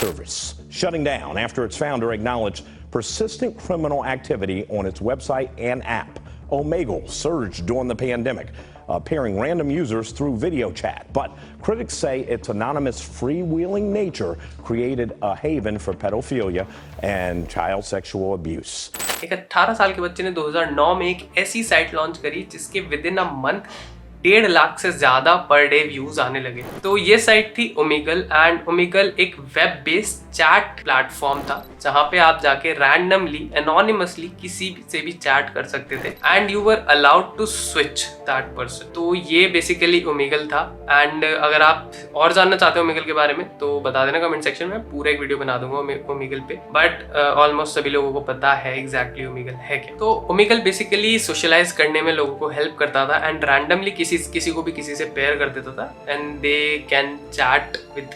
service shutting down after its founder acknowledged persistent criminal activity on its website and app. Omegle surged during the pandemic, pairing random users through video chat. But critics say its anonymous, freewheeling nature created a haven for pedophilia and child sexual abuse. एक 18 साल के बच्चे ने 2009 में एक ऐसी site launch करी जिसके with in a month 1.5 lakh से ज्यादा पर डे व्यूज आने लगे। तो ये साइट थी ओमेगल, एंड ओमेगल एक वेब बेस्ड चैट प्लेटफॉर्म था जहां पे आप जाके रैंडमली एनोनिमसली किसी से भी चैट कर सकते थे and you were allowed to switch that person. तो ये बेसिकली ओमेगल था। एंड अगर आप और जानना चाहते हो ओमेगल के बारे में तो बता देना कमेंट सेक्शन में, पूरा एक वीडियो बना दूंगा ओमेगल पे। बट ऑलमोस्ट सभी लोगों को पता है एग्जैक्टली ओमेगल है क्या। तो ओमेगल बेसिकली सोशलाइज करने में लोगों को हेल्प करता था एंड रैंडमली किसी को भी किसी से पेयर कर देता था and they can chat with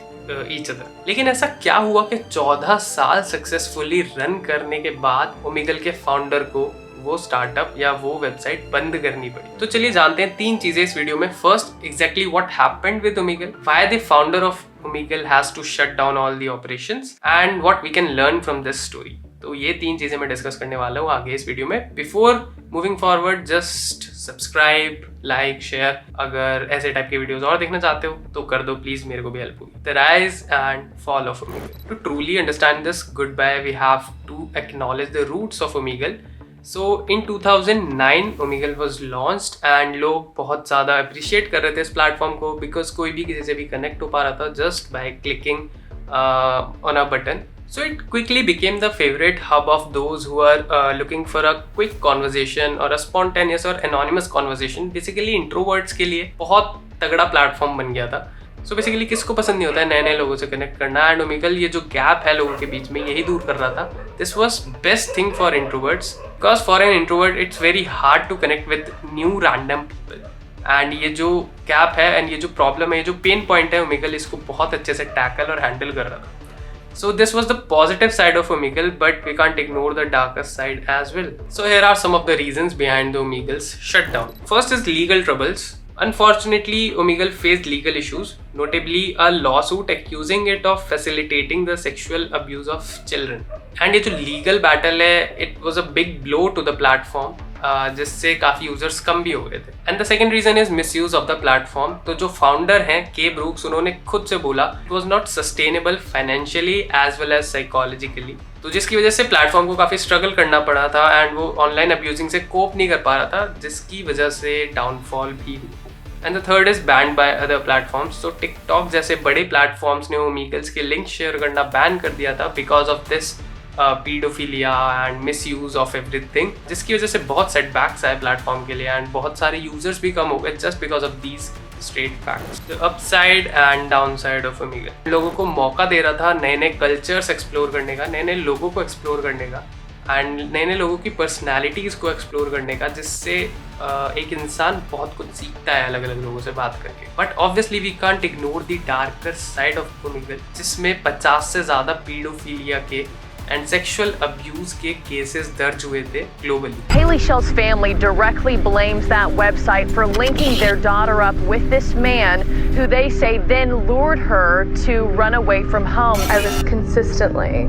each other. लेकिन ऐसा क्या हुआ कि 14 साल सक्सेसफुली रन करने के बाद ओमेगल के फाउंडर को वो स्टार्टअप या वो वेबसाइट बंद करनी पड़ी। तो चलिए जानते हैं 3 चीजें इस वीडियो में। First, exactly what happened with Omegle, why the founder of Omegle has to shut down all the operations and what we can learn from this story. तो ये 3 चीजें मैं डिस्कस करने वाला हूँ आगे इस वीडियो में। Before moving forward, just subscribe, like, share. अगर ऐसे टाइप के वीडियोस और देखना चाहते हो तो कर दो प्लीज, मेरे को भी हेल्प होगी। The rise and fall of Omegle. To truly understand this good bye we have to acknowledge the roots of Omegle. So in 2009 Omegle was launched and लोग बहुत ज़्यादा अप्रिशिएट कर रहे थे इस प्लेटफॉर्म को बिकॉज कोई भी किसी से भी कनेक्ट हो पा रहा था just by clicking on a button. So it quickly became the favorite hub of those who are looking for a quick conversation or a spontaneous or anonymous conversation. Basically introverts के लिए बहुत तगड़ा platform बन गया था। So basically किसको पसंद नहीं होता है नए नए लोगों से कनेक्ट करना, एंड ओमेगल ये जो गैप है लोगों के बीच में यही दूर कर रहा था। This was best thing for introverts because for an introvert it's very hard to connect with new random people. And ये जो गैप है एंड ये जो प्रॉब्लम है, ये जो पेन पॉइंट है, ओमेगल इसको बहुत अच्छे से टैकल और हैंडल कर रहा था। So this was the positive side of Omegle, but we can't ignore the darker side as well. So here are some of the reasons behind the Omegle's shutdown. First is legal troubles. Unfortunately, Omegle faced legal issues, notably a lawsuit accusing it of facilitating the sexual abuse of children. And ये जो legal battle है, it was a big blow to the platform. जिससे काफी users कम भी हो गए थे। And the second reason is misuse of the platform. तो जो फाउंडर हैं के ब्रूक्स, उन्होंने खुद से बोला it was not sustainable financially as well as psychologically, तो जिसकी वजह से प्लेटफॉर्म को काफी स्ट्रगल करना पड़ा था एंड वो ऑनलाइन अब्यूजिंग से कोप नहीं कर पा रहा था, जिसकी वजह से डाउनफॉल भी हुआ। And the third is band by other platforms. तो टिकटॉक जैसे बड़े प्लेटफॉर्म्स ने ओमेगल्स के लिंक शेयर करना बैन कर दिया था because of this paedophilia and miss use of everything, जिसकी वजह से बहुत सेटबैक्स आए प्लेटफॉर्म के लिए एंड बहुत सारे यूजर्स भी कम हो गए just because of these straight facts. The upside and downside of Omegle, लोगों को मौका दे रहा था नए नए कल्चर्स एक्सप्लोर करने का, नए नए लोगों को एक्सप्लोर करने का एंड नए नए लोगों की पर्सनैलिटीज़ को एक्सप्लोर करने का, जिससे एक इंसान बहुत कुछ सीखता है अलग अलग लोगों से बात करके। But obviously we can't ignore the darker side of Omegle, जिसमें 50 से ज़्यादा पीडोफिलिया के and sexual abuse के cases दर्ज हुए थे globally. Haley Shell's family directly blames that website for linking their daughter up with this man who they say then lured her to run away from home. I was consistently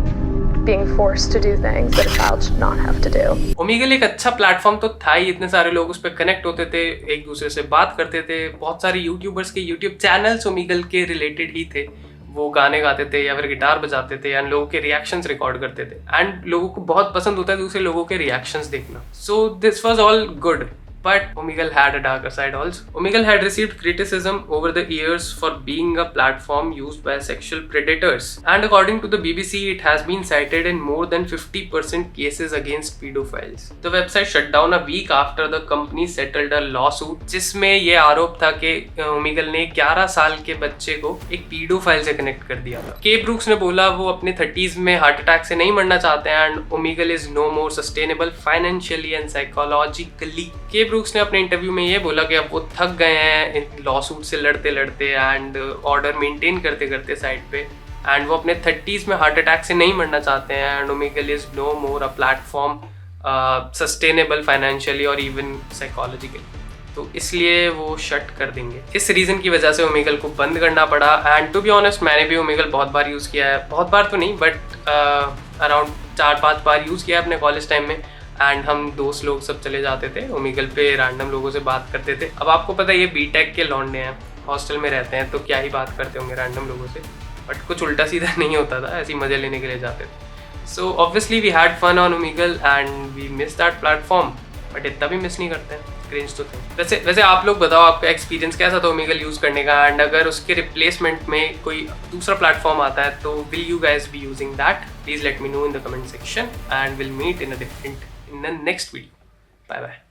being forced to do things that a child should not have to do. Omegle एक अच्छा platform तो था ही, इतने सारे लोग उस पर connect होते थे, एक दूसरे से बात करते थे, बहुत सारे यूट्यूबर्स के यूट्यूब चैनल्स ओमेगल के रिलेटेड ही थे, वो गाने गाते थे या फिर गिटार बजाते थे एंड लोगों के रिएक्शंस रिकॉर्ड करते थे एंड लोगों को बहुत पसंद होता है दूसरे लोगों के रिएक्शंस देखना। So this was all good, but Omegle had a darker side also. Omegle had received criticism over the years for being a platform used by sexual predators, and according to the BBC, it has been cited in more than 50% cases against pedophiles. The website shut down a week after the company settled a lawsuit, जिसमें ये आरोप था कि Omegle ने 11 साल के बच्चे को एक पीडोफाइल से कनेक्ट कर दिया था। के ब्रूक्स ने बोला वो अपने 30s में हार्ट अटैक से नहीं मरना चाहते हैं and Omegle is no more sustainable financially and psychologically. के ब्रूक्स ने अपने इंटरव्यू में ये बोला कि अब वो थक गए हैं लॉ सूट से लड़ते लड़ते एंड ऑर्डर मेंटेन करते करते साइड पे, एंड वो अपने 30s में हार्ट अटैक से नहीं मरना चाहते हैं and Omegle is no more a platform sustainable financially और इवन साइकोलॉजिकली। तो इसलिए वो शट कर देंगे। इस रीज़न की वजह से ओमेगल को बंद करना पड़ा। एंड टू बी ऑनेस्ट मैंने भी ओमेगल बहुत बार यूज़ किया है, बहुत बार तो नहीं बट अराउंड 4-5 बार यूज़ किया है अपने कॉलेज टाइम में। एंड हम दोस्त लोग सब चले जाते थे ओमेगल पे, रैंडम लोगों से बात करते थे। अब आपको पता है ये बीटेक के लौंडे हैं, हॉस्टल में रहते हैं, तो क्या ही बात करते होंगे रैंडम लोगों से, बट कुछ उल्टा सीधा नहीं होता था, ऐसे ही मज़े लेने के लिए जाते थे। So obviously we had fun on Omegle and we miss that platform, but इतना भी मिस नहीं करते हैं। क्रिंज तो थे। वैसे आप लोग बताओ आपका एक्सपीरियंस कैसा था ओमेगल यूज़ करने का, एंड अगर उसके रिप्लेसमेंट में कोई दूसरा प्लेटफॉर्म आता है तो will you guys be using that? Please let me know in the comment section and will meet in the next video. Bye bye.